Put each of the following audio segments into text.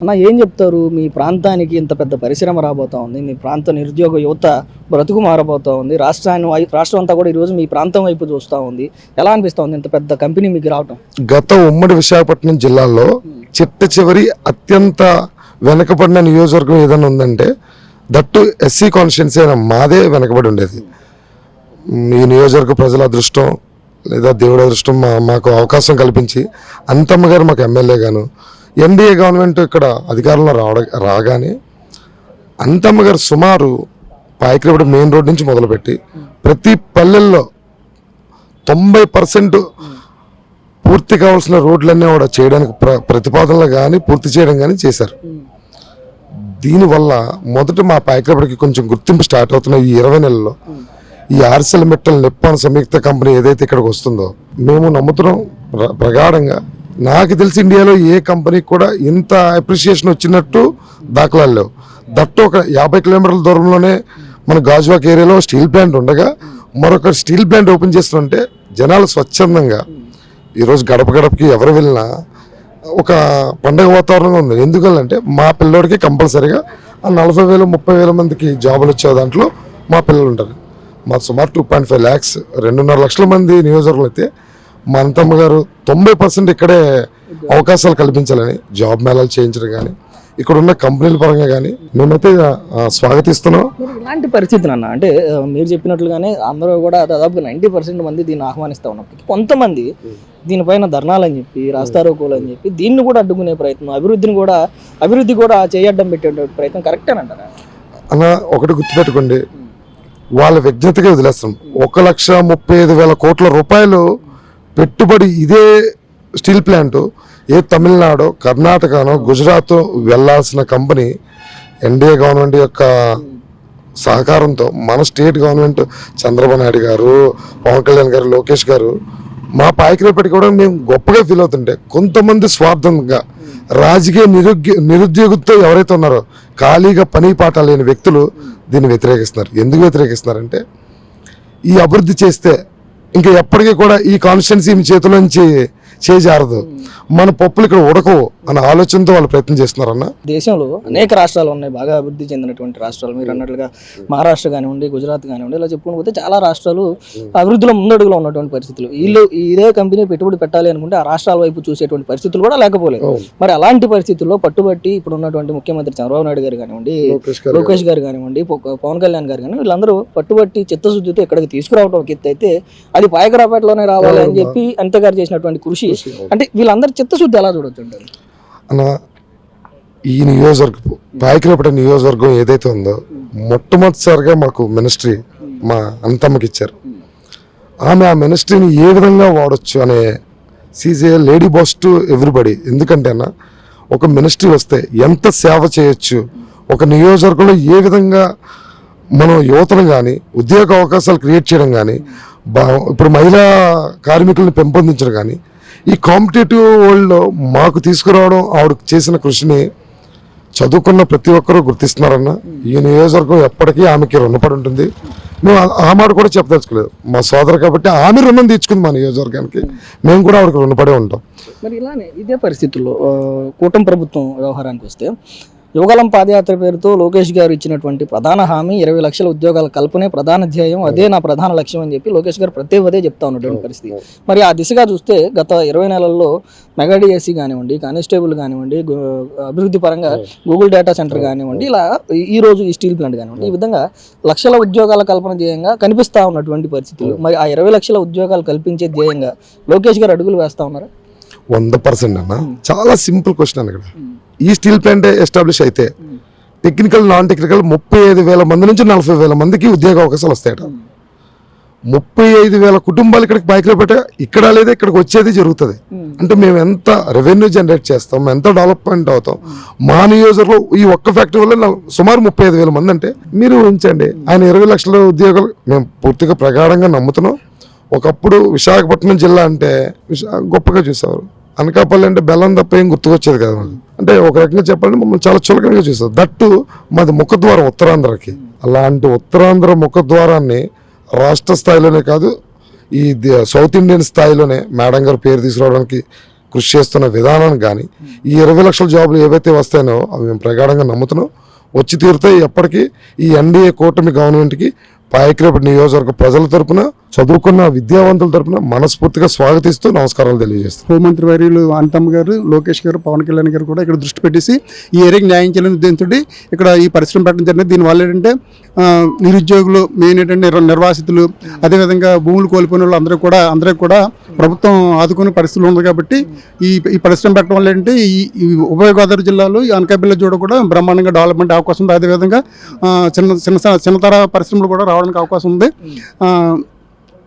అన్న ఏం చెప్తారు? మీ ప్రాంతానికి ఇంత పెద్ద పరిశ్రమ రాబోతా ఉంది. మీ ప్రాంత నిరుద్యోగ యువత బ్రతుకు మారబోతా ఉంది. రాష్ట్రం అంతా కూడా ఈరోజు మీ ప్రాంతం వైపు చూస్తూ ఉంది. ఎలా అనిపిస్తూ ఉంది ఇంత పెద్ద కంపెనీ మీకు రావటం? గత ఉమ్మడి విశాఖపట్నం జిల్లాలో చిట్ట చివరి అత్యంత వెనకబడిన నియోజకవర్గం ఏదైనా ఉందంటే దట్టు ఎస్సీ కాన్స్టిట్యున్సీ అయిన మాదే వెనకబడి ఉండేది. ఈ నియోజకవర్గ ప్రజల అదృష్టం లేదా దేవుడి అదృష్టం మాకు అవకాశం కల్పించి అంతమ్మ గారు మాకు ఎమ్మెల్యే గాను ఎన్డీఏ గవర్నమెంట్ ఇక్కడ అధికారంలో రాగానే అంతమ్మ గారు సుమారు పాయకరపడి మెయిన్ రోడ్ నుంచి మొదలుపెట్టి ప్రతి పల్లెల్లో 90% పూర్తి కావాల్సిన రోడ్లన్నీ కూడా చేయడానికి ప్రతిపాదనలు కానీ పూర్తి చేయడం కానీ చేశారు. దీనివల్ల మొదట మా పాయకరపడికి కొంచెం గుర్తింపు స్టార్ట్ అవుతున్న ఈ 20 నెలల్లో ఈ ఆర్సెల్ మెటల్ నిప్పాన్ సంయుక్త కంపెనీ ఏదైతే ఇక్కడికి వస్తుందో మేము నమ్ముతున్నాం ప్రగాఢంగా. నాకు తెలిసి ఇండియాలో ఏ కంపెనీకి కూడా ఇంత అప్రిషియేషన్ వచ్చినట్టు దాఖలాలు లేవు. దట్టు ఒక 50 కిలోమీటర్ల దూరంలోనే మన గాజువాక్ ఏరియాలో స్టీల్ ప్లాంట్ ఉండగా మరొక స్టీల్ ప్లాంట్ ఓపెన్ చేస్తుంటే జనాలు స్వచ్ఛందంగా ఈరోజు గడప గడపకి ఎవరు వెళ్ళినా ఒక పండగ వాతావరణంగా ఉంది. ఎందుకంటే మా పిల్లోడికి కంపల్సరీగా 40,000 30,000 మందికి జాబులు వచ్చే దాంట్లో మా పిల్లలు ఉంటారు. మా సుమారు 2.5 lakhs 2.5 లక్షల మంది నియోజకవర్గంలో అయితే మా అంతమ్మ గారు 90% ఇక్కడే అవకాశాలు కల్పించాలని జాబ్ మేళాలు చేయించడం కానీ ఇక్కడ ఉన్న కంపెనీల పరంగా కానీ మేమైతే స్వాగతిస్తున్నాం. ఇలాంటి పరిస్థితి అన్న అంటే మీరు చెప్పినట్లుగానే అందరూ కూడా దాదాపుగా 90% మంది దీన్ని ఆహ్వానిస్తూ ఉన్నప్పటికీ కొంతమంది దీనిపైన ధర్నాలని చెప్పి రాస్తారోకోలు అని చెప్పి దీన్ని కూడా అడ్డుకునే ప్రయత్నం అభివృద్ధి కూడా చేయడ్డం పెట్టే ప్రయత్నం కరెక్టేనంటారా అన్న? ఒకటి గుర్తుపెట్టుకోండి, వాళ్ళ విజ్ఞతగా వదిలేస్తాం. 1,35,000 కోట్ల రూపాయలు పెట్టుబడి ఇదే స్టీల్ ప్లాంట్ ఏ తమిళనాడు కర్ణాటకనో గుజరాత్ వెళ్లాల్సిన కంపెనీ ఎన్డీఏ గవర్నమెంట్ యొక్క సహకారంతో మన స్టేట్ గవర్నమెంట్ చంద్రబాబు నాయుడు గారు, పవన్ కళ్యాణ్ గారు, లోకేష్ గారు మా పాయకరేపటి కూడా మేము గొప్పగా ఫీల్ అవుతుంటే కొంతమంది స్వార్థంగా రాజకీయ నిరుద్యోగితో ఎవరైతే ఉన్నారో ఖాళీగా పని పాట లేని వ్యక్తులు దీన్ని వ్యతిరేకిస్తున్నారు. ఎందుకు వ్యతిరేకిస్తున్నారంటే ఈ అభివృద్ధి చేస్తే ఇంకా ఎప్పటికీ కూడా ఈ కాన్స్టిట్యున్సీ మీ చేతిలోంచి చేజారదు, మన పప్పులు ఇక్కడ ఉడకవు అన్న ఆలోచనతో వాళ్ళు ప్రయత్నం చేస్తున్నారన్న. దేశంలో అనేక రాష్ట్రాలు ఉన్నాయి, బాగా అభివృద్ధి చెందినటువంటి రాష్ట్రాలు. మీరు అన్నట్లుగా మహారాష్ట్ర కానివ్వండి, గుజరాత్ కానివ్వండి, ఇలా చెప్పుకుని పోతే చాలా రాష్ట్రాలు అభివృద్ధిలో ముందడుగులో ఉన్నటువంటి పరిస్థితులు. వీళ్ళు ఇదే కంపెనీ పెట్టుబడి పెట్టాలి అనుకుంటే ఆ రాష్ట్రాల వైపు చూసేటువంటి పరిస్థితులు కూడా లేకపోలేదు. మరి అలాంటి పరిస్థితుల్లో పట్టుబట్టి ఇప్పుడు ఉన్నటువంటి ముఖ్యమంత్రి చంద్రబాబు నాయుడు గారు కానివ్వండి, లోకేష్ గారు కానివ్వండి, పవన్ కళ్యాణ్ గారు కానివ్వండి, వీళ్ళందరూ పట్టుబట్టి చిత్తశుద్ధితో ఇక్కడికి తీసుకురావడం ఒక ఎత్తు అయితే అది పాయకరాపేటలోనే రావాలి అని చెప్పి అనిత గారు చేసినటువంటి కృషి అంటే వీళ్ళందరూ చిత్తశుద్ధి ఎలా చూడొచ్చు అంటారు అన్న? ఈ నియోజకవర్గం పాయకరాపేట నియోజకవర్గం ఏదైతే ఉందో మొట్టమొదటిసారిగా మాకు మినిస్ట్రీ మా అంతమ్మకి ఇచ్చారు. ఆమె ఆ మినిస్ట్రీని ఏ విధంగా వాడచ్చు అనే సీజే లేడీ బాస్ టు ఎవ్రీబడి. ఎందుకంటే అన్న ఒక మినిస్ట్రీ వస్తే ఎంత సేవ చేయొచ్చు, ఒక నియోజకవర్గంలో ఏ విధంగా మనం యువతను కానీ ఉద్యోగ అవకాశాలు క్రియేట్ చేయడం కానీ ఇప్పుడు మహిళా కార్మికులను పెంపొందించడం కానీ ఈ కాంపిటేటివ్ వరల్డ్లో మాకు తీసుకురావడం ఆవిడ చేసిన కృషిని చదువుకున్న ప్రతి ఒక్కరూ గుర్తిస్తున్నారన్న. ఈ నియోజకవర్గం ఎప్పటికీ ఆమెకి రుణపడి ఉంటుంది. మేము ఆ మాట కూడా చెప్పదలుచుకోలేదు, మా సోదరు కాబట్టి ఆమె రుణం తీర్చుకుంది మా నియోజకవర్గానికి, మేము కూడా ఆవిడకి రుణపడే ఉంటాం. మరి ఇలానే ఇదే పరిస్థితుల్లో కూటమి ప్రభుత్వం వ్యవహారానికి వస్తే యువగలం పాదయాత్ర పేరుతో లోకేష్ గారు ఇచ్చినటువంటి ప్రధాన హామీ 20 లక్షల ఉద్యోగాల కల్పనే ప్రధాన ధ్యేయం, అదే నా ప్రధాన లక్ష్యం అని చెప్పి లోకేష్ గారు ప్రత్యేకదే చెప్తా ఉన్నటువంటి పరిస్థితి. మరి ఆ దిశగా చూస్తే గత 20 నెలల్లో మెగా డిఎస్సీ కానివ్వండి, కానిస్టేబుల్ కానివ్వండి, అభివృద్ధి పరంగా గూగుల్ డేటా సెంటర్ కానివ్వండి, ఇలా ఈ రోజు ఈ స్టీల్ ప్లాంట్ కానివ్వండి, ఈ విధంగా లక్షల ఉద్యోగాల కల్పన ధ్యేయంగా కనిపిస్తూ ఉన్నటువంటి పరిస్థితులు. మరి ఆ 20 లక్షల ఉద్యోగాలు కల్పించే ధ్యేయంగా లోకేష్ గారు అడుగులు వేస్తా ఉన్నారా? 100% అన్న. చాలా సింపుల్ క్వశ్చన్ అన్న. ఇక్కడ ఈ స్టీల్ ప్లాంట్ ఎస్టాబ్లిష్ అయితే టెక్నికల్ నాన్ టెక్నికల్ 35,000 మంది నుంచి 40,000 మందికి ఉద్యోగ అవకాశాలు వస్తాయట. 35,000 కుటుంబాలు ఇక్కడికి పాయకరాపేట ఇక్కడ లేదా ఇక్కడికి వచ్చేది జరుగుతుంది. అంటే మేము ఎంత రెవెన్యూ జనరేట్ చేస్తాం, ఎంత డెవలప్మెంట్ అవుతాం. మా నియోజకవర్గంలో ఈ ఒక్క ఫ్యాక్టరీ వల్ల సుమారు 35,000 మంది అంటే మీరు ఊహించండి. ఆయన 20 లక్షల ఉద్యోగాలు మేము పూర్తిగా ప్రగాఢంగా నమ్ముతున్నాం. ఒకప్పుడు విశాఖపట్నం జిల్లా అంటే గొప్పగా చూసేవారు, అనకాపల్లి అంటే బెల్లం తప్ప ఏం గుర్తుకొచ్చేది కదా. అంటే ఒక రకంగా చెప్పాలంటే మమ్మల్ని చాలా చులకనగా చూస్తారు. దట్టు మాది ముఖద్వారం ఉత్తరాంధ్రకి. అలాంటి ఉత్తరాంధ్ర ముఖద్వారాన్ని రాష్ట్ర స్థాయిలోనే కాదు ఈ సౌత్ ఇండియన్ స్థాయిలోనే మేడం గారు పేరు తీసుకురావడానికి కృషి చేస్తున్న విధానాన్ని కానీ ఈ 20 లక్షల జాబులు ఏవైతే వస్తాయో అవి మేము ప్రగాఢంగా నమ్ముతున్నాం, వచ్చి తీరుతాయి. ఎప్పటికీ ఈ ఎన్డీఏ కూటమి గవర్నమెంట్కి పాయకరేపటి నియోజకవర్గ ప్రజల తరపున, చదువుకున్న విద్యావంతుల తరపున మనస్ఫూర్తిగా స్వాగతిస్తూ నమస్కారాలు తెలియజేస్తాం. హోంమంత్రి వర్యులు అనితమ్మ గారు, లోకేష్ గారు, పవన్ కళ్యాణ్ గారు కూడా ఇక్కడ దృష్టి పెట్టేసి ఈ ఏరియాకి న్యాయం చేయాలని ఉద్దేశంతో ఇక్కడ ఈ పరిశ్రమ పెట్టడం జరిగింది. దీనివల్ల ఏంటంటే నిరుద్యోగులు, మెయిన్ ఏంటంటే నిర్వాసితులు, అదేవిధంగా భూములు కోల్పోయిన వాళ్ళు అందరికీ కూడా ప్రభుత్వం ఆదుకునే పరిస్థితులు ఉంది. కాబట్టి ఈ పరిశ్రమ పెట్టడం వల్ల ఏంటంటే ఈ ఉభయ గోదావరి జిల్లాలో ఈ అనకాపల్లి జోడ కూడా బ్రహ్మాండంగా డెవలప్మెంట్ అవకాశం ఉంది. అదేవిధంగా చిన్నతర పరిశ్రమలు కూడా రావడానికి అవకాశం ఉంది.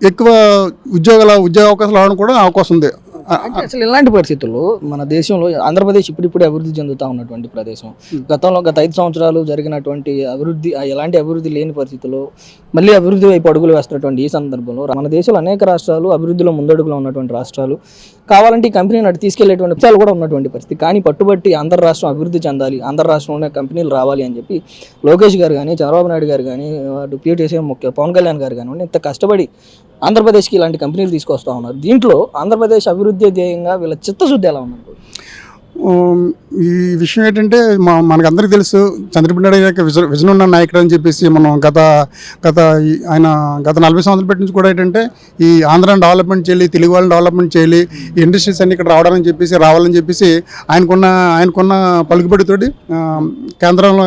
ఎక్కువ ఉద్యోగ అవకాశాలు రావడం కూడా అవకాశం ఉంది. అసలు ఇలాంటి పరిస్థితుల్లో మన దేశంలో ఆంధ్రప్రదేశ్ ఇప్పుడిప్పుడే అభివృద్ధి చెందుతూ ఉన్నటువంటి ప్రదేశం, గత 5 సంవత్సరాలు జరిగినటువంటి అభివృద్ధి, ఎలాంటి అభివృద్ధి లేని పరిస్థితుల్లో మళ్ళీ అభివృద్ధి వైపు అడుగులు వేస్తున్నటువంటి ఈ సందర్భంలో మన దేశంలో అనేక రాష్ట్రాలు అభివృద్ధిలో ముందడుగులో ఉన్నటువంటి రాష్ట్రాలు, కావాలంటే ఈ కంపెనీని అటు తీసుకెళ్లేటువంటి విషయాలు కూడా ఉన్నటువంటి పరిస్థితి. కానీ పట్టుబట్టి ఆంధ్ర రాష్ట్రం అభివృద్ధి చెందాలి, ఆంధ్ర రాష్ట్రంలోనే కంపెనీలు రావాలి అని చెప్పి లోకేష్ గారు కానీ, చంద్రబాబు నాయుడు గారు కానీ, డిప్యూటీ సీఎం పవన్ కళ్యాణ్ గారు కానీ ఇంత కష్టపడి ఆంధ్రప్రదేశ్కి ఇలాంటి కంపెనీలు తీసుకొస్తా ఉన్నారు. దీంట్లో ఆంధ్రప్రదేశ్ అభివృద్ధి ధ్యేయంగా వీళ్ళ చిత్తశుద్ధి ఎలా ఉన్నారు? ఈ విషయం ఏంటంటే మనకందరికీ తెలుసు, చంద్రబాబు నాయుడు యొక్క విజన్ ఉన్న నాయకుడు అని చెప్పేసి మనం ఆయన గత 40 సంవత్సరాలు పెట్టి నుంచి కూడా ఏంటంటే ఈ ఆంధ్రాని డెవలప్మెంట్ చేయాలి, తెలుగు వాళ్ళని డెవలప్మెంట్ చేయాలి, ఇండస్ట్రీస్ అన్ని ఇక్కడ రావాలని చెప్పేసి ఆయనకున్న పలుకుబడితోటి కేంద్రంలో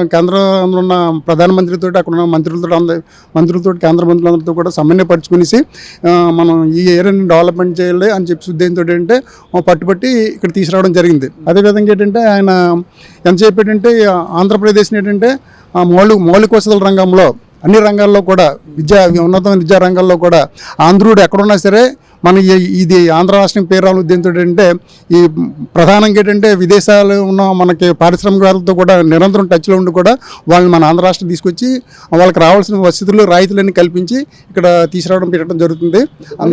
ఉన్న ప్రధానమంత్రితో, అక్కడ ఉన్న మంత్రులతో కేంద్ర మంత్రులందరితో కూడా సమన్వయపరుచుకునేసి మనం ఈ ఏరియాని డెవలప్మెంట్ చేయాలి అని చెప్పి ఉద్దేశంతో ఏంటంటే పట్టుబట్టి ఇక్కడ తీసుకురావడం జరిగింది. అదేవిధంగా ఏంటంటే ఆయన ఎంతసేపు ఏంటంటే ఆంధ్రప్రదేశ్ని ఏంటంటే మౌలిక వసతుల రంగంలో, అన్ని రంగాల్లో కూడా, ఉన్నతమైన విద్యా రంగాల్లో కూడా ఆంధ్రుడు ఎక్కడున్నా సరే మన ఇది ఆంధ్ర రాష్ట్రం పేరు రావాలని ఉద్దేశంతో ఏంటంటే ఈ ప్రధానంగా ఏంటంటే విదేశాలు ఉన్న మనకి పారిశ్రామికవేత్తలతో కూడా నిరంతరం టచ్లో ఉండి కూడా వాళ్ళని మన ఆంధ్ర రాష్ట్రం తీసుకొచ్చి వాళ్ళకి రావాల్సిన వసతులు, రాయితీలన్నీ కల్పించి ఇక్కడ తీసుకురావడం పెట్టడం జరుగుతుంది.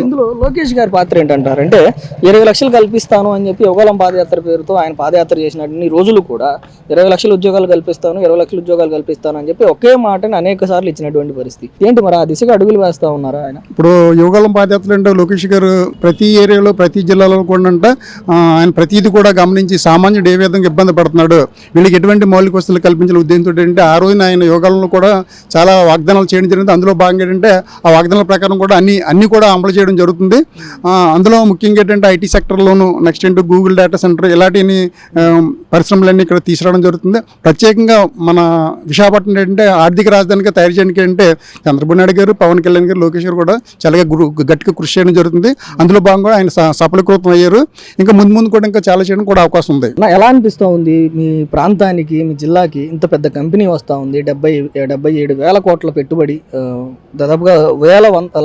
ఇందులో లోకేష్ గారి పాత్ర ఏంటంటారంటే 20 లక్షలు కల్పిస్తాను అని చెప్పి యువగలం పాదయాత్ర పేరుతో ఆయన పాదయాత్ర చేసినన్ని రోజులు కూడా 20 లక్షల ఉద్యోగాలు కల్పిస్తాను, 20 లక్షల ఉద్యోగాలు కల్పిస్తాను అని చెప్పి ఒకే మాటని అనేక సార్లు ఇచ్చినటువంటి పరిస్థితి ఏంటి? మరి ఆ దిశగా అడుగులు వేస్తా ఉన్నారా ఆయన? ఇప్పుడు యువగలం పాదయాత్ర అంటే లోకేష్ గారు ప్రతి ఏరియాలో, ప్రతి జిల్లాలో కూడా ఆయన ప్రతిదీ కూడా గమనించి సామాన్యుడు ఏ విధంగా ఇబ్బంది పడుతున్నాడు, వీళ్ళకి ఎటువంటి మౌలిక వసతులు కల్పించిన ఉద్దేశంతో ఏంటంటే ఆ రోజున ఆయన యోగాలలో కూడా చాలా వాగ్దానాలు చేయడం జరిగింది. అందులో భాగంగా ఏంటంటే ఆ వాగ్దానాల ప్రకారం కూడా అన్ని కూడా అమలు చేయడం జరుగుతుంది. అందులో ముఖ్యంగా ఏంటంటే ఐటీ సెక్టర్లోను, నెక్స్ట్ ఏంటో గూగుల్ డేటా సెంటర్, ఇలాంటి పరిశ్రమలన్నీ ఇక్కడ తీసుకురావడం జరుగుతుంది. ప్రత్యేకంగా మన విశాఖపట్నం ఏంటంటే ఆర్థిక రాజధానిగా తయారు చేయడానికి అంటే చంద్రబాబు నాయుడు గారు, పవన్ కళ్యాణ్ గారు, లోకేష్ గారు కూడా చాలా గట్టిగా కృషి చేయడం జరుగుతుంది. అందులో భాగంగా ఆయన సఫలీకృతం అయ్యారు. ఇంకా ముందు కూడా ఇంకా చాలా చేయడం కూడా అవకాశం ఉంది. ఎలా అనిపిస్తూ ఉంది మీ ప్రాంతానికి, మీ జిల్లాకి ఇంత పెద్ద కంపెనీ వస్తూ ఉంది, 77,000 కోట్ల పెట్టుబడి, దాదాపుగా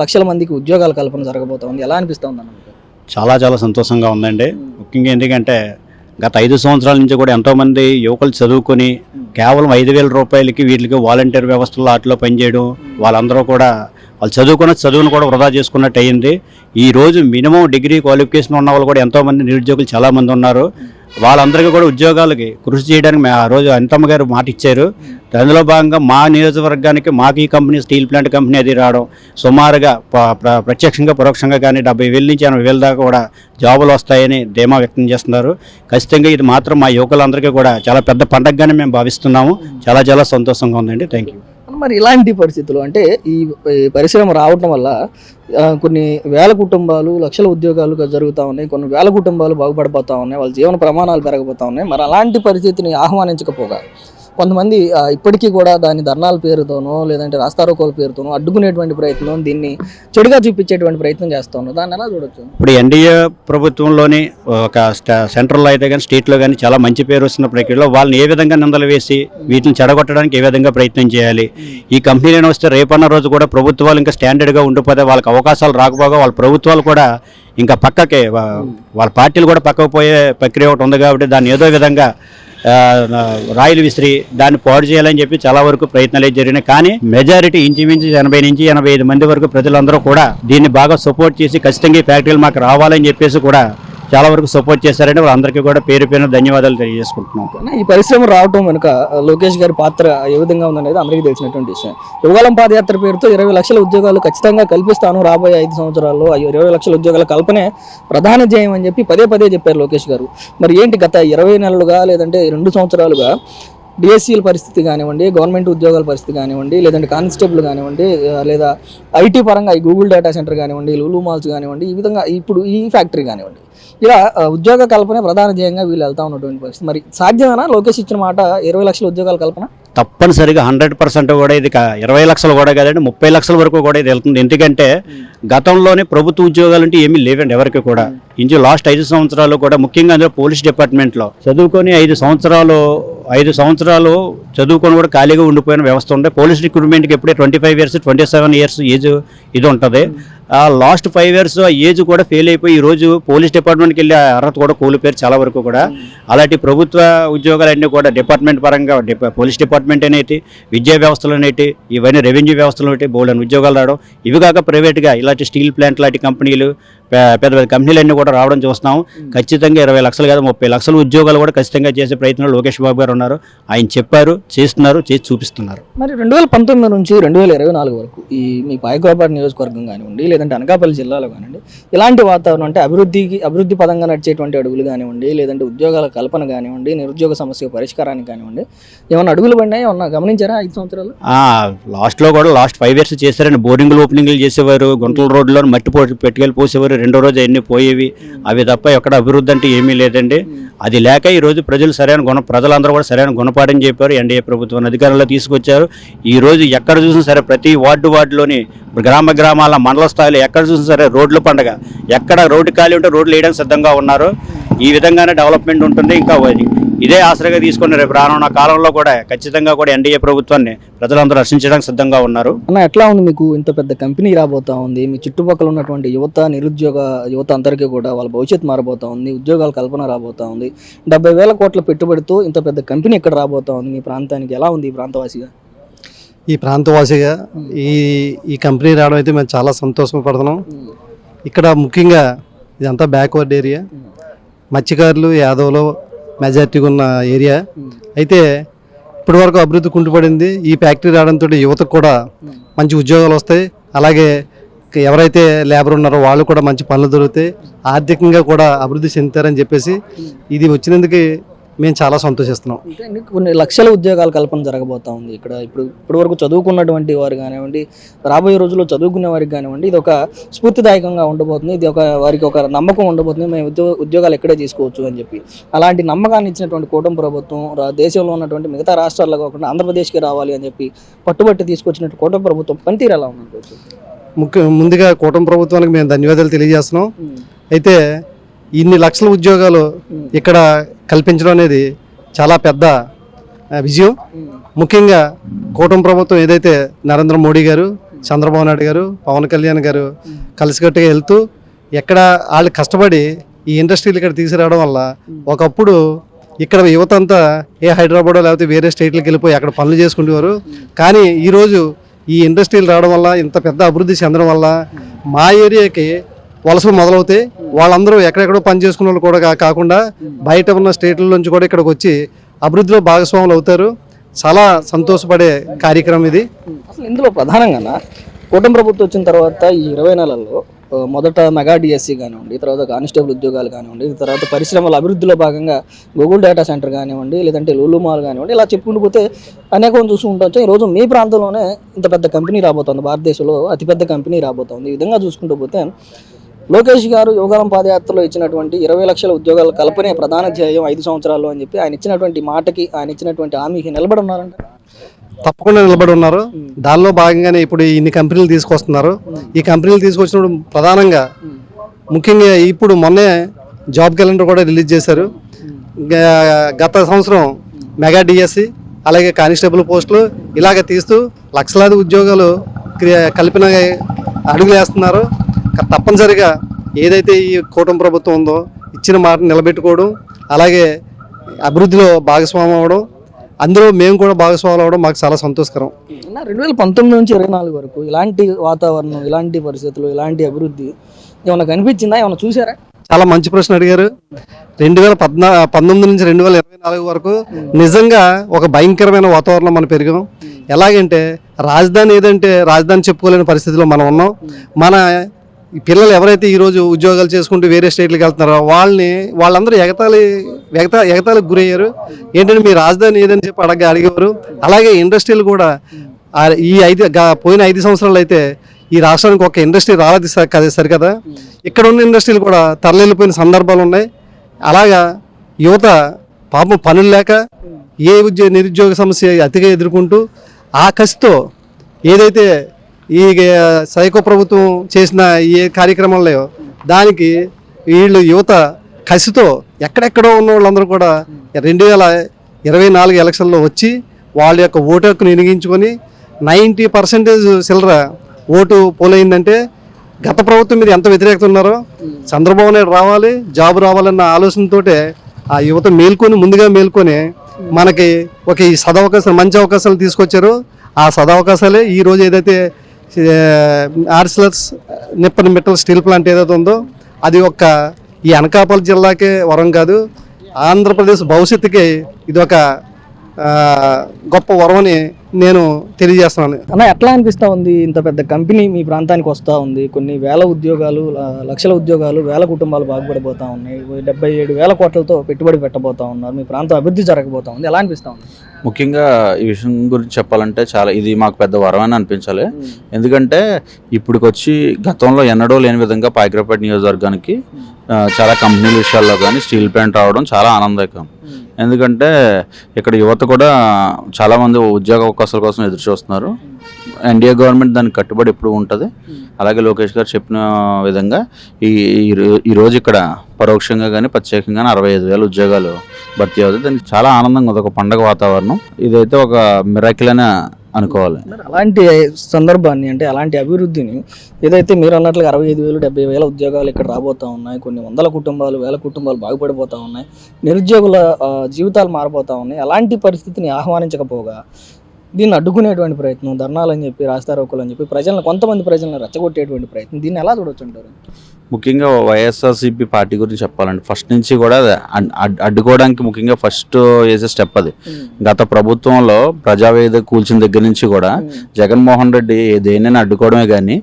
లక్షల మందికి ఉద్యోగాల కల్పన జరగబోతా ఉంది, ఎలా అనిపిస్తూ ఉంది అన్నమాట? చాలా సంతోషంగా ఉందండి. ముఖ్యంగా ఎందుకంటే గత 5 సంవత్సరాల నుంచి కూడా ఎంతోమంది యువకులు చదువుకొని కేవలం 5,000 రూపాయలకి వీటికి వాలంటీర్ వ్యవస్థలో వాటిలో పనిచేయడం, వాళ్ళందరూ కూడా వాళ్ళు చదువును కూడా వృధా చేసుకున్నట్టు అయ్యింది. ఈరోజు మినిమం డిగ్రీ క్వాలిఫికేషన్ ఉన్న వాళ్ళు కూడా ఎంతోమంది నిరుద్యోగులు చాలామంది ఉన్నారు. వాళ్ళందరికీ కూడా ఉద్యోగాలకి కృషి చేయడానికి ఆ రోజు అనితమ్మ గారు మాట ఇచ్చారు. అందులో భాగంగా మా నియోజకవర్గానికి మాకు ఈ కంపెనీ, స్టీల్ ప్లాంట్ కంపెనీ అది రావడం, సుమారుగా ప్రత్యక్షంగా పరోక్షంగా కానీ 70,000 నుంచి 80,000 దాకా కూడా జాబులు వస్తాయని ధీమా వ్యక్తం చేస్తున్నారు. ఖచ్చితంగా ఇది మాత్రం మా యువకులందరికీ కూడా చాలా పెద్ద పండగగానే మేము భావిస్తున్నాము. చాలా సంతోషంగా ఉందండి. Thank you. మరి ఇలాంటి పరిస్థితులు అంటే ఈ పరిశ్రమ రావడం వల్ల కొన్ని వేల కుటుంబాలు, లక్షల ఉద్యోగాలు జరుగుతూ ఉన్నాయి, కొన్ని వేల కుటుంబాలు బాగుపడిపోతూ ఉన్నాయి, వాళ్ళ జీవన ప్రమాణాలు పెరగబోతూ ఉన్నాయి. మరి అలాంటి పరిస్థితిని ఆహ్వానించకపోగా కొంతమంది ఇప్పటికీ కూడా దాని ధర్నాల పేరుతోనో లేదంటే రాస్తారోకోల పేరుతోనో అడ్డుకునేటువంటి ప్రయత్నం, దీన్ని చెడుగా చూపించేటువంటి ప్రయత్నం చేస్తూ ఉన్నారు. దాన్ని ఎలా చూడొచ్చు? ఇప్పుడు ఎన్డీఏ ప్రభుత్వంలోని ఒక సెంట్రల్లో అయితే కానీ స్టేట్లో కానీ చాలా మంచి పేరు వస్తున్న ప్రక్రియలో వాళ్ళని ఏ విధంగా నిందలు వేసి వీటిని చెడగొట్టడానికి ఏ విధంగా ప్రయత్నం చేయాలి. ఈ కంపెనీలను వస్తే రేపన్న రోజు కూడా ప్రభుత్వాలు ఇంకా స్టాండర్డ్గా ఉండిపోతే వాళ్ళకి అవకాశాలు రాకపోగా వాళ్ళ ప్రభుత్వాలు కూడా ఇంకా పక్కకే, వాళ్ళ పార్టీలు కూడా పక్కకు పోయే ప్రక్రియ ఒకటి ఉంది. కాబట్టి దాన్ని ఏదో విధంగా రాయిలు విసిరి దాన్ని పాడు చేయాలని చెప్పి చాలా వరకు ప్రయత్నాలు జరిగినాయి. కానీ మెజారిటీ ఇంచుమించు 80 నుంచి 85 మంది వరకు ప్రజలందరూ కూడా దీన్ని బాగా సపోర్ట్ చేసి ఖచ్చితంగా ఈ ఫ్యాక్టరీలు మాకు రావాలని చెప్పేసి కూడా చాలా వరకు సపోర్ట్ చేశారంటే వాళ్ళందరికీ కూడా పేరు పేరున ధన్యవాదాలు తెలియజేసుకుంటున్నాం. కానీ ఈ పరిశ్రమ రావటం వెనుక లోకేష్ గారి పాత్ర ఏ విధంగా ఉందనేది అందరికీ తెలిసినటువంటి విషయం. యువగలం పాదయాత్ర పేరుతో 20 లక్షల ఉద్యోగాలు ఖచ్చితంగా కల్పిస్తాను రాబోయే 5 సంవత్సరాల్లో, 20 లక్షల ఉద్యోగాల కల్పనే ప్రధాన ధ్యేయం అని చెప్పి పదే పదే చెప్పారు లోకేష్ గారు. మరి ఏంటి గత 20 నెలలుగా లేదంటే 2 సంవత్సరాలుగా డిఎస్సీల పరిస్థితి కానివ్వండి, గవర్నమెంట్ ఉద్యోగాల పరిస్థితి కానివ్వండి, లేదంటే కానిస్టేబుల్ కానివ్వండి, లేదా ఐటీ పరంగా ఈ గూగుల్ డేటా సెంటర్ కానివ్వండి, లూలు మాల్స్ కానివ్వండి, ఈ విధంగా ఇప్పుడు ఈ ఫ్యాక్టరీ కానివ్వండి, ఇలా ఉద్యోగ కల్పనే ప్రధాన ధ్యేయంగా వీళ్ళు వెళ్తా ఉన్నటువంటి పరిస్థితి. మరి సాధ్యమేనా లోకేష్ ఇచ్చిన మాట 20 లక్షల ఉద్యోగాల కల్పన? తప్పనిసరిగా 100% కూడా ఇది 20 లక్షలు కూడా కాదండి, 30 లక్షల వరకు కూడా ఇది వెళ్తుంది. ఎందుకంటే గతంలోనే ప్రభుత్వ ఉద్యోగాలు అంటే ఏమీ లేవండి ఎవరికి కూడా. ఇంచు లాస్ట్ 5 సంవత్సరాలు కూడా ముఖ్యంగా అందులో పోలీస్ డిపార్ట్మెంట్లో చదువుకొని 5 సంవత్సరాలు చదువుకొని కూడా ఖాళీగా ఉండిపోయిన వ్యవస్థ ఉంది. పోలీస్ రిక్రూట్మెంట్కి ఎప్పుడే 25 ఇయర్స్ 27 ఇయర్స్ ఏజ్ ఇది ఉంటుంది. ఆ లాస్ట్ 5 ఇయర్స్ ఆ ఏజ్ కూడా ఫెయిల్ అయిపోయి ఈరోజు పోలీస్ డిపార్ట్మెంట్కి వెళ్ళే అర్హత కూడా కోల్పోయారు చాలా వరకు కూడా. అలాంటి ప్రభుత్వ ఉద్యోగాలన్నీ కూడా డిపార్ట్మెంట్ పరంగా పోలీస్ డిపార్ట్మెంట్ అనేది, విద్యా వ్యవస్థలు అనేటి, ఇవన్నీ రెవెన్యూ వ్యవస్థలు అనేవి బోల్డని ఉద్యోగాలు రావడం. ఇవి కాక ప్రైవేట్గా ఇలాంటి స్టీల్ ప్లాంట్ లాంటి కంపెనీలు, పెద్ద పెద్ద కంపెనీలన్నీ కూడా రావడం చూస్తున్నాం. ఖచ్చితంగా 20 లక్షలు కాదు 30 లక్షల ఉద్యోగాలు కూడా ఖచ్చితంగా చేసే ప్రయత్నంలో లోకేష్ బాబు గారు ఉన్నారు. ఆయన చెప్పారు, చేస్తున్నారు, చేసి చూపిస్తున్నారు. మరి 2019 నుంచి 2024 వరకు ఈ మీ పాయకరావుపేట నియోజకవర్గం కానివ్వండి, లేదంటే అనకాపల్లి జిల్లాలో కానివ్వండి, ఇలాంటి వాతావరణం అంటే అభివృద్ధి పదంగా నడిచేటువంటి అడుగులు కానివ్వండి, లేదంటే ఉద్యోగాల కల్పన కానివ్వండి, నిరుద్యోగ సమస్య పరిష్కారానికి కానివ్వండి, ఏమన్నా అడుగులు పడినాయి? ఏమన్నా గమనించారా 5 సంవత్సరాలు? లాస్ట్లో కూడా లాస్ట్ 5 ఇయర్స్ చేశారండి. బోరింగ్లు ఓపెనింగ్లు చేసేవారు, గుంటల రోడ్లో మట్టి పెట్టుకెళ్ళి పోసేవారు, 2 రోజు అన్నీ పోయేవి. అవి తప్ప ఎక్కడ అభివృద్ధి అంటే ఏమీ లేదండి. అది లేక ఈరోజు ప్రజలందరూ కూడా సరైన గుణపాఠం చెప్పారు. ఎన్డీఏ ప్రభుత్వం అధికారంలో తీసుకొచ్చారు. ఈరోజు ఎక్కడ చూసినా సరే ప్రతి వార్డులోని గ్రామాల మండల స్థాయిలో ఎక్కడ చూసినా సరే రోడ్ల పండగ. ఎక్కడ రోడ్డు ఖాళీ ఉంటే రోడ్లు వేయడానికి సిద్ధంగా ఉన్నారు. ఈ విధంగానే డెవలప్మెంట్ ఉంటుంది. ఇంకా ఇదే ఆసరాగా తీసుకుని రేపు రానున్న కాలంలో కూడా ఖచ్చితంగా కూడా ఎన్డీఏ ప్రభుత్వాన్ని ప్రజలందరూ రక్షించడానికి సిద్ధంగా ఉన్నారు. అన్న, ఎట్లా ఉంది మీకు? ఇంత పెద్ద కంపెనీ రాబోతా ఉంది, మీ చుట్టుపక్కల ఉన్నటువంటి నిరుద్యోగ యువత అందరికీ కూడా వాళ్ళ భవిష్యత్తు మారబోతా ఉంది, ఉద్యోగాల కల్పన రాబోతా ఉంది, 70,000 కోట్ల పెట్టుబడితో ఇంత పెద్ద కంపెనీ ఇక్కడ రాబోతా ఉంది మీ ప్రాంతానికి. ఎలా ఉంది ఈ ప్రాంతవాసిగా? ఈ ప్రాంతవాసిగా ఈ కంపెనీ రావడం అయితే మేము చాలా సంతోషపడుతున్నాం. ఇక్కడ ముఖ్యంగా ఇదంతా బ్యాక్వర్డ్ ఏరియా, మత్స్యకారులు యాదవ్లో మెజారిటీగా ఉన్న ఏరియా. అయితే ఇప్పటి వరకు అభివృద్ధి కుంటుపడింది. ఈ ఫ్యాక్టరీ రావడంతో యువతకు కూడా మంచి ఉద్యోగాలు వస్తాయి. అలాగే ఎవరైతే లేబర్ ఉన్నారో వాళ్ళు కూడా మంచి పనులు దొరుకుతాయి. ఆర్థికంగా కూడా అభివృద్ధి చెందుతారని చెప్పేసి ఇది వచ్చినందుకు మేము చాలా సంతోషిస్తున్నాం. కొన్ని లక్షల ఉద్యోగాల కల్పన జరగబోతా ఉంది ఇక్కడ. ఇప్పటి వరకు చదువుకున్నటువంటి వారు కానివ్వండి, రాబోయే రోజుల్లో చదువుకునే వారికి కానివ్వండి, ఇది ఒక స్ఫూర్తిదాయకంగా ఉండబోతుంది. ఇది వారికి ఒక నమ్మకం ఉండబోతుంది, మేము ఉద్యోగాలు ఎక్కడే తీసుకోవచ్చు అని చెప్పి. అలాంటి నమ్మకాన్ని ఇచ్చినటువంటి కూటమి ప్రభుత్వం దేశంలో ఉన్నటువంటి మిగతా రాష్ట్రాల్లో కాకుండా ఆంధ్రప్రదేశ్కి రావాలి అని చెప్పి పట్టుబట్టి తీసుకొచ్చినట్టు కూటమి ప్రభుత్వం పనితీరు ఎలా ఉంది? ముందుగా కూటమి ప్రభుత్వానికి మేము ధన్యవాదాలు తెలియజేస్తున్నాం. అయితే ఇన్ని లక్షల ఉద్యోగాలు ఇక్కడ కల్పించడం అనేది చాలా పెద్ద విజయం. ముఖ్యంగా కూటమి ప్రభుత్వం ఏదైతే నరేంద్ర మోడీ గారు, చంద్రబాబు నాయుడు గారు, పవన్ కళ్యాణ్ గారు కలిసికట్టుగా వెళ్తూ ఎక్కడ వాళ్ళు కష్టపడి ఈ ఇండస్ట్రీలు ఇక్కడ తీసుకురావడం వల్ల ఒకప్పుడు ఇక్కడ యువత అంతా హైదరాబాద్ లేకపోతే వేరే స్టేట్లకు వెళ్ళిపోయి అక్కడ పనులు చేసుకుంటేవారు. కానీ ఈరోజు ఈ ఇండస్ట్రీలు రావడం వల్ల, ఇంత పెద్ద అభివృద్ధి చెందడం వల్ల మా ఏరియాకి వలసలు మొదలవుతాయి. వాళ్ళందరూ ఎక్కడెక్కడో పని చేసుకున్న వాళ్ళు కూడా కాకుండా బయట ఉన్న స్టేట్ల నుంచి కూడా ఇక్కడికి వచ్చి అభివృద్ధిలో భాగస్వాములు అవుతారు. చాలా సంతోషపడే కార్యక్రమం ఇది. అసలు ఇందులో ప్రధానంగా కూటమి ప్రభుత్వం వచ్చిన తర్వాత ఈ 20 నెలల్లో మొదట మెగా డిఎస్సీ కానివ్వండి, తర్వాత కానిస్టేబుల్ ఉద్యోగాలు కానివ్వండి, తర్వాత పరిశ్రమల అభివృద్ధిలో భాగంగా గూగుల్ డేటా సెంటర్ కానివ్వండి, లేదంటే లూలు మాల్ కానివ్వండి, ఇలా చెప్పుకుంటూ పోతే అనేకం చూసుకుంటూ ఈరోజు మీ ప్రాంతంలోనే ఇంత పెద్ద కంపెనీ రాబోతుంది, భారతదేశంలో అతిపెద్ద కంపెనీ రాబోతుంది. ఈ విధంగా చూసుకుంటూ పోతే లోకేష్ గారు యువగలం పాదయాత్రలో ఇచ్చినటువంటి 20 లక్షల ఉద్యోగాల కల్పనే ప్రధాన ధ్యేయం 5 సంవత్సరాల్లో అని చెప్పి ఆయన ఇచ్చినటువంటి మాటకి, ఆయన ఇచ్చినటువంటి హామీకి నిలబడి ఉన్నారంట. తప్పకుండా నిలబడి ఉన్నారు. దానిలో భాగంగానే ఇప్పుడు ఇన్ని కంపెనీలు తీసుకొస్తున్నారు. ఈ కంపెనీలు తీసుకొచ్చినప్పుడు ప్రధానంగా ముఖ్యంగా ఇప్పుడు మొన్నే జాబ్ క్యాలెండర్ కూడా రిలీజ్ చేశారు. గత సంవత్సరం మెగా డిఎస్సి, అలాగే కానిస్టేబుల్ పోస్టులు ఇలాగ తీస్తూ లక్షలాది ఉద్యోగాలు కల్పన అడుగులు వేస్తున్నారు. తప్పనిసరిగా ఏదైతే ఈ కూటమి ప్రభుత్వం ఉందో ఇచ్చిన మాట నిలబెట్టుకోవడం, అలాగే అభివృద్ధిలో భాగస్వామ్యం అవ్వడం, అందులో మేము కూడా భాగస్వాములు అవ్వడం మాకు చాలా సంతోషకరం. 2019 నుంచి 24 వరకు ఇలాంటి వాతావరణం, ఇలాంటి పరిస్థితులు, ఇలాంటి అభివృద్ధి ఏమైనా కనిపించిందా? ఏమైనా చూసారా? చాలా మంచి ప్రశ్న అడిగారు. 2019 నుంచి 2024 వరకు నిజంగా ఒక భయంకరమైన వాతావరణం మనం పెరిగాం. ఎలాగంటే రాజధాని ఏదంటే రాజధాని చెప్పుకోలేని పరిస్థితిలో మనం ఉన్నాం. మన ఈ పిల్లలు ఎవరైతే ఈరోజు ఉద్యోగాలు చేసుకుంటూ వేరే స్టేట్లకు వెళ్తున్నారో వాళ్ళందరూ ఎగతాళికి గురయ్యారు. ఏంటంటే మీ రాజధాని ఏదని చెప్పి అడిగేవారు. అలాగే ఇండస్ట్రీలు కూడా పోయిన 5 సంవత్సరాలు అయితే ఈ రాష్ట్రానికి ఒక ఇండస్ట్రీ రాలేదు సరికదా. ఇక్కడ ఉన్న ఇండస్ట్రీలు కూడా తరలిపోయిన సందర్భాలు ఉన్నాయి. అలాగా యువత పాపం పనులు లేక నిరుద్యోగ సమస్య అతిగా ఎదుర్కొంటూ ఆ కసితో ఏదైతే ఈ సైకో ప్రభుత్వం చేసిన ఏ కార్యక్రమాలు దానికి వీళ్ళు యువత కసితో ఎక్కడెక్కడో ఉన్న వాళ్ళందరూ కూడా 2024 ఎలక్షన్లో వచ్చి వాళ్ళ యొక్క ఓటు హక్కును వినియోగించుకొని 90% చిల్లర ఓటు పోలైందంటే గత ప్రభుత్వం మీద ఎంత వ్యతిరేకత ఉన్నారో, చంద్రబాబు నాయుడు రావాలి, జాబు రావాలన్న ఆలోచనతోటే ఆ యువత ముందుగా మేల్కొని మనకి ఒక ఈ మంచి అవకాశాలు తీసుకొచ్చారు. ఆ సదవకాశాలే ఈరోజు ఏదైతే నిప్పన్ మెటల్ స్టీల్ ప్లాంట్ ఏదైతే ఉందో అది ఈ అనకాపల్లి జిల్లాకే వరం కాదు, ఆంధ్రప్రదేశ్ భవిష్యత్తుకి ఇది ఒక గొప్ప వరం అని నేను తెలియజేస్తున్నాను. అన్న, ఎట్లా అనిపిస్తూ ఉంది? ఇంత పెద్ద కంపెనీ మీ ప్రాంతానికి వస్తూ ఉంది, కొన్ని వేల ఉద్యోగాలు, లక్షల ఉద్యోగాలు, వేల కుటుంబాలు బాగుపడిపోతూ ఉన్నాయి, 77,000 కోట్లతో పెట్టుబడి పెట్టబోతా ఉన్నారు, మీ ప్రాంతం అభివృద్ధి జరగబోతా ఉంది. ఎలా అనిపిస్తూ ఉంది? ముఖ్యంగా ఈ విషయం గురించి చెప్పాలంటే ఇది మాకు పెద్ద వరమని అనిపించాలి. ఎందుకంటే ఇప్పటికొచ్చి గతంలో ఎన్నడూ లేని విధంగా పాయకరావుపేట నియోజకవర్గానికి చాలా కంపెనీల విషయాల్లో కానీ స్టీల్ ప్లాంట్ రావడం చాలా ఆనందకరం. ఎందుకంటే ఇక్కడ యువత కూడా చాలామంది ఉద్యోగ అవకాశాల కోసం ఎదురు చూస్తున్నారు. ఎన్డీఏ గవర్నమెంట్ దానికి కట్టుబడి ఎప్పుడు ఉంటుంది. అలాగే లోకేష్ గారు చెప్పిన విధంగా ఈరోజు ఇక్కడ పరోక్షంగా కానీ ప్రత్యేకంగా 65,000 ఉద్యోగాలు భర్తీ అవుతాయి. దానికి చాలా ఆనందంగా ఉంది, ఒక పండగ వాతావరణం. ఇదైతే ఒక మిరాకిల్ అని అనుకోవాలి. అలాంటి సందర్భాన్ని, అంటే అలాంటి అభివృద్ధిని ఏదైతే మీరు అన్నట్లుగా 65,000, 70,000 ఉద్యోగాలు ఇక్కడ రాబోతూ ఉన్నాయి, కొన్ని వందల కుటుంబాలు, వేల కుటుంబాలు బాగుపడిపోతూ ఉన్నాయి, నిరుద్యోగుల జీవితాలు మారిపోతూ ఉన్నాయి. అలాంటి పరిస్థితిని ఆహ్వానించకపోగా దీన్ని అడ్డుకునేటువంటి ప్రయత్నం, ధర్నాలని చెప్పి, రాస్తారోకులు అని చెప్పి కొంతమంది ప్రజలను రెచ్చగొట్టేటువంటి ప్రయత్నం, దీన్ని ఎలా చూడొచ్చు అంటారు? ముఖ్యంగా వైఎస్ఆర్సీపీ పార్టీ గురించి చెప్పాలంటే ఫస్ట్ నుంచి కూడా అడ్డుకోవడానికి ముఖ్యంగా ఫస్ట్ వేసే స్టెప్ అది. గత ప్రభుత్వంలో ప్రజావేదిక కూల్చిన దగ్గర నుంచి కూడా జగన్మోహన్ రెడ్డి దేనైనా అడ్డుకోవడమే కానీ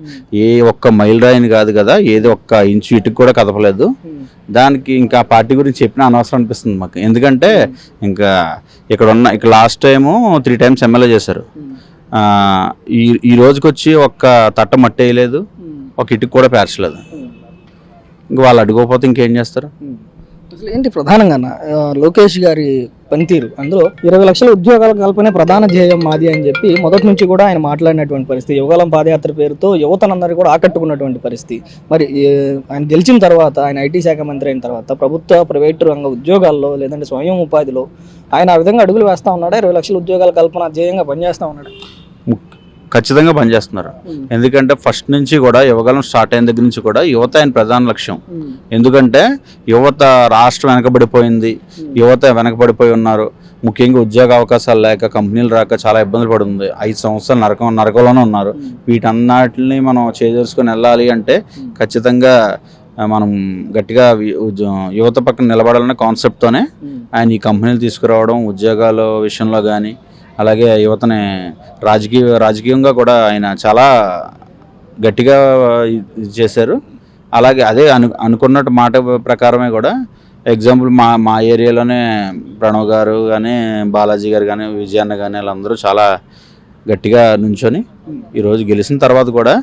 ఏ ఒక్క మైలురాయిని కాదు కదా, ఏది ఒక్క ఇంచు ఇటుకు కూడా కదపలేదు. దానికి ఇంకా పార్టీ గురించి చెప్పినా అనవసరం అనిపిస్తుంది మాకు. ఎందుకంటే ఇంకా ఇక్కడ లాస్ట్ టైము 3 times ఎమ్మెల్యే చేశారు. ఈ రోజుకి వచ్చి ఒక్క తట్ట మట్టి వేయలేదు, ఒక ఇటుకు కూడా పేర్చలేదు. ఇంక వాళ్ళు అడుగుపోతే ఇంకేం చేస్తారు? అసలు ఏంటి ప్రధానంగా లోకేష్ గారి పనితీరు, అందులో 20 లక్షల ఉద్యోగాల కల్పనే ప్రధాన ధ్యేయం మాది అని చెప్పి మొదటి నుంచి కూడా ఆయన మాట్లాడినటువంటి పరిస్థితి, యువగలం పాదయాత్ర పేరుతో యువతనందరూ కూడా ఆకట్టుకున్నటువంటి పరిస్థితి. మరి ఆయన గెలిచిన తర్వాత, ఆయన ఐటీ శాఖ మంత్రి అయిన తర్వాత ప్రభుత్వ ప్రైవేటు రంగ ఉద్యోగాల్లో లేదంటే స్వయం ఉపాధిలో ఆయన ఆ విధంగా అడుగులు వేస్తూ ఉన్నాడా? 20 లక్షల ఉద్యోగాల కల్పన ధ్యేయంగా పనిచేస్తూ ఉన్నాడు? ఖచ్చితంగా పనిచేస్తున్నారు. ఎందుకంటే ఫస్ట్ నుంచి కూడా యువగలం స్టార్ట్ అయిన దగ్గర నుంచి కూడా యువత ఆయన ప్రధాన లక్ష్యం. ఎందుకంటే యువత రాష్ట్రం వెనకబడిపోయింది, యువత వెనకబడిపోయి ఉన్నారు. ముఖ్యంగా ఉద్యోగ అవకాశాలు లేక, కంపెనీలు రాక చాలా ఇబ్బందులు పడుతుంది. 5 సంవత్సరాలు నరకంలోనే ఉన్నారు. వీటన్నిటిని మనం చేదర్చుకొని వెళ్ళాలి అంటే ఖచ్చితంగా మనం గట్టిగా యువత పక్కన నిలబడాలనే కాన్సెప్ట్తోనే ఆయన ఈ కంపెనీలు తీసుకురావడం, ఉద్యోగాల విషయంలో కానీ, అలాగే యువతని రాజకీయంగా కూడా ఆయన చాలా గట్టిగా చేశారు. అలాగే అదే అనుకున్నట్టు మాట ప్రకారమే కూడా ఎగ్జాంపుల్ మా ఏరియాలోనే ప్రణవ్ గారు కానీ, బాలాజీ గారు కానీ, విజయన్న కానీ వాళ్ళందరూ చాలా గట్టిగా నుంచొని ఈరోజు గెలిచిన తర్వాత కూడా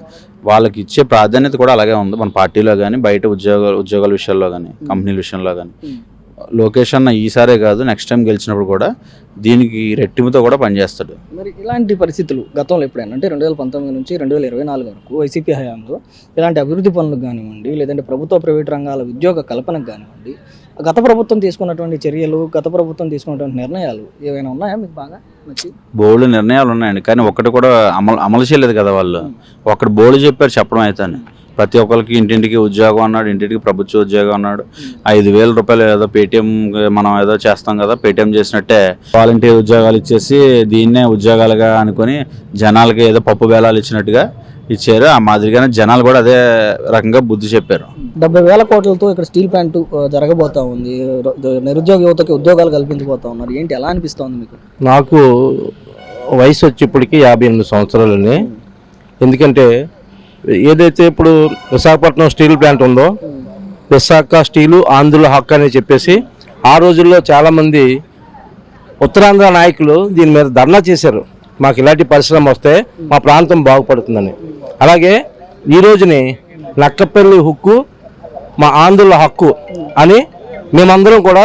వాళ్ళకి ఇచ్చే ప్రాధాన్యత కూడా అలాగే ఉంది. మన పార్టీలో కానీ, బయట ఉద్యోగాల విషయాల్లో కానీ, కంపెనీల విషయంలో కానీ. లోకేష్ అన్న ఈసారే కాదు, నెక్స్ట్ టైం గెలిచినప్పుడు కూడా దీనికి రెట్టింపుతో కూడా పనిచేస్తాడు. మరి ఇలాంటి పరిస్థితులు గతంలో ఎప్పుడైనా, అంటే 2019 నుంచి 2024 వరకు వైసీపీ హయాంలో ఇలాంటి అభివృద్ధి పనులకు కానివ్వండి, లేదంటే ప్రభుత్వ ప్రైవేట్ రంగాల ఉద్యోగ కల్పనకు కానివ్వండి, గత ప్రభుత్వం తీసుకున్నటువంటి చర్యలు, గత ప్రభుత్వం తీసుకున్నటువంటి నిర్ణయాలు ఏమైనా ఉన్నాయా మీకు బాగా నచ్చి? బోల్డ్ నిర్ణయాలు ఉన్నాయండి, కానీ ఒక్కటి కూడా అమలు చేయలేదు కదా వాళ్ళు. ఒకటి బోల్డ్ చెప్పారు చెప్పడం అయితే, ప్రతి ఒక్కరికి ఇంటింటికి ఉద్యోగం అన్నాడు, ఇంటింటికి ప్రభుత్వ ఉద్యోగం అన్నాడు. 5,000 రూపాయలు ఏదో పేటీఎం మనం ఏదో చేస్తాం కదా, పేటీఎం చేసినట్టే వాలంటీర్ ఉద్యోగాలు ఇచ్చేసి దీన్నే ఉద్యోగాలుగా అనుకుని జనాలకి ఏదో పప్పు బేలాలు ఇచ్చినట్టుగా ఇచ్చారు. ఆ మాదిరిగానే జనాలు కూడా అదే రకంగా బుద్ధి చెప్పారు. 70,000 కోట్లతో ఇక్కడ స్టీల్ ప్లాంట్ జరగబోతా ఉంది. నిరుద్యోగ యువతకి ఉద్యోగాలు కల్పించబోతా ఉన్నారు. ఏంటి, ఎలా అనిపిస్తోంది మీకు? నాకు వయసు వచ్చి ఇప్పటికి 58 సంవత్సరాలని. ఎందుకంటే ఏదైతే ఇప్పుడు విశాఖపట్నం స్టీల్ ప్లాంట్ ఉందో, విశాఖ స్టీలు ఆంధ్రుల హక్కు అని చెప్పేసి ఆ రోజుల్లో చాలామంది ఉత్తరాంధ్ర నాయకులు దీని మీద ధర్నా చేశారు. మాకు ఇలాంటి పరిశ్రమ వస్తే మా ప్రాంతం బాగుపడుతుందని. అలాగే ఈ రోజుని నక్కపల్లి హక్కు మా ఆంధ్రుల హక్కు అని మేమందరం కూడా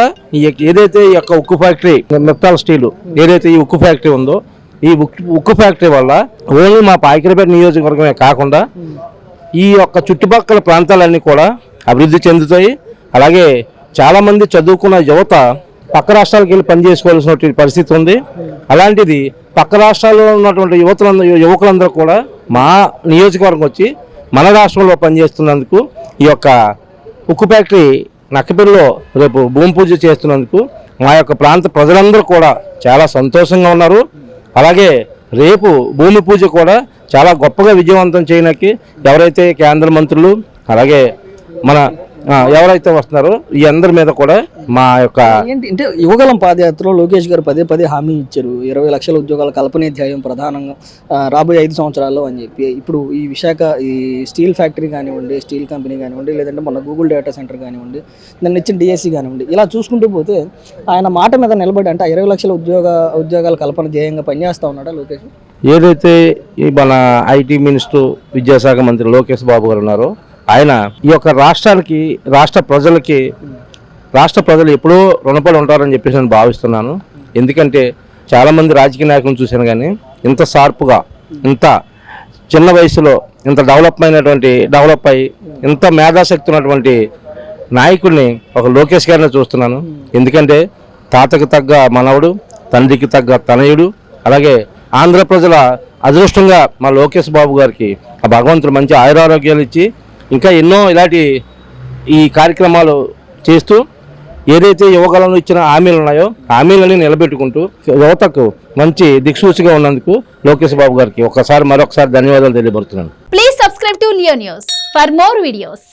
ఏదైతే ఈ యొక్క ఉక్కు ఫ్యాక్టరీ మెప్టాల్ స్టీలు ఏదైతే ఈ ఉక్కు ఫ్యాక్టరీ ఉందో, ఈ ఉక్కు ఫ్యాక్టరీ వల్ల ఓన్లీ మా పాయకరపేట నియోజకవర్గమే కాకుండా ఈ యొక్క చుట్టుపక్కల ప్రాంతాలన్నీ కూడా అభివృద్ధి చెందుతాయి. అలాగే చాలామంది చదువుకున్న యువత పక్క రాష్ట్రాలకు వెళ్ళి పనిచేసుకోవాల్సిన పరిస్థితి ఉంది. అలాంటిది పక్క రాష్ట్రాల్లో ఉన్నటువంటి యువకులందరూ కూడా మా నియోజకవర్గం వచ్చి మన రాష్ట్రంలో పనిచేస్తున్నందుకు ఈ యొక్క ఉక్కు ఫ్యాక్టరీ నక్కపల్లిలో రేపు భూమి పూజ చేస్తున్నందుకు మా యొక్క ప్రాంత ప్రజలందరూ కూడా చాలా సంతోషంగా ఉన్నారు. అలాగే రేపు భూమి పూజ కూడా చాలా గొప్పగా విజయవంతం చేయడానికి ఎవరైతే కేంద్ర మంత్రులు అలాగే మన ఎవరైతే వస్తున్నారో ఈ అందరి మీద కూడా మా యొక్క ఏంటి అంటే యువగలం పాదయాత్రలో లోకేష్ గారు పదే పదే హామీ ఇచ్చారు. 20 లక్షల ఉద్యోగాల కల్పనే ధ్యేయం ప్రధానంగా రాబోయే 5 సంవత్సరాల్లో అని చెప్పి. ఇప్పుడు ఈ విశాఖ ఈ స్టీల్ ఫ్యాక్టరీ కానివ్వండి, స్టీల్ కంపెనీ కానివ్వండి, లేదంటే మన గూగుల్ డేటా సెంటర్ కానివ్వండి, దాన్ని ఇచ్చిన డిఎస్సి కానివ్వండి, ఇలా చూసుకుంటూ పోతే ఆయన మాట మీద నిలబడి అంటే 20 లక్షల ఉద్యోగాల కల్పన ధ్యేయంగా పనిచేస్తూ ఉన్నాడా లోకేష్? ఏదైతే మన ఐటీ మినిస్టర్ విద్యాశాఖ మంత్రి లోకేష్ బాబు గారు ఉన్నారో ఆయన ఈ యొక్క రాష్ట్రానికి రాష్ట్ర ప్రజలు ఎప్పుడూ రుణపడి ఉంటారని చెప్పేసి నేను భావిస్తున్నాను. ఎందుకంటే చాలామంది రాజకీయ నాయకులను చూశాను, కానీ ఇంత షార్ప్గా ఇంత చిన్న వయసులో ఇంత డెవలప్ అయ్యి ఇంత మేధాశక్తి ఉన్నటువంటి నాయకుడిని ఒక లోకేష్ గారిని చూస్తున్నాను. ఎందుకంటే తాతకి తగ్గ మనవడు, తండ్రికి తగ్గ తనయుడు. అలాగే ఆంధ్ర ప్రజల అదృష్టంగా మా లోకేష్ బాబు గారికి ఆ భగవంతుడు మంచి ఆయురారోగ్యాలు ఇచ్చి ఇంకా ఎన్నో ఇలాంటి ఈ కార్యక్రమాలు చేస్తూ ఏదైతే యువకులను ఇచ్చిన హామీలు ఉన్నాయో హామీలని నిలబెట్టుకుంటూ యువతకు మంచి దిక్సూచిగా ఉన్నందుకు లోకేష్ బాబు గారికి మరొకసారి ధన్యవాదాలు తెలియబడుతున్నాను. Please subscribe to Leo News for more videos.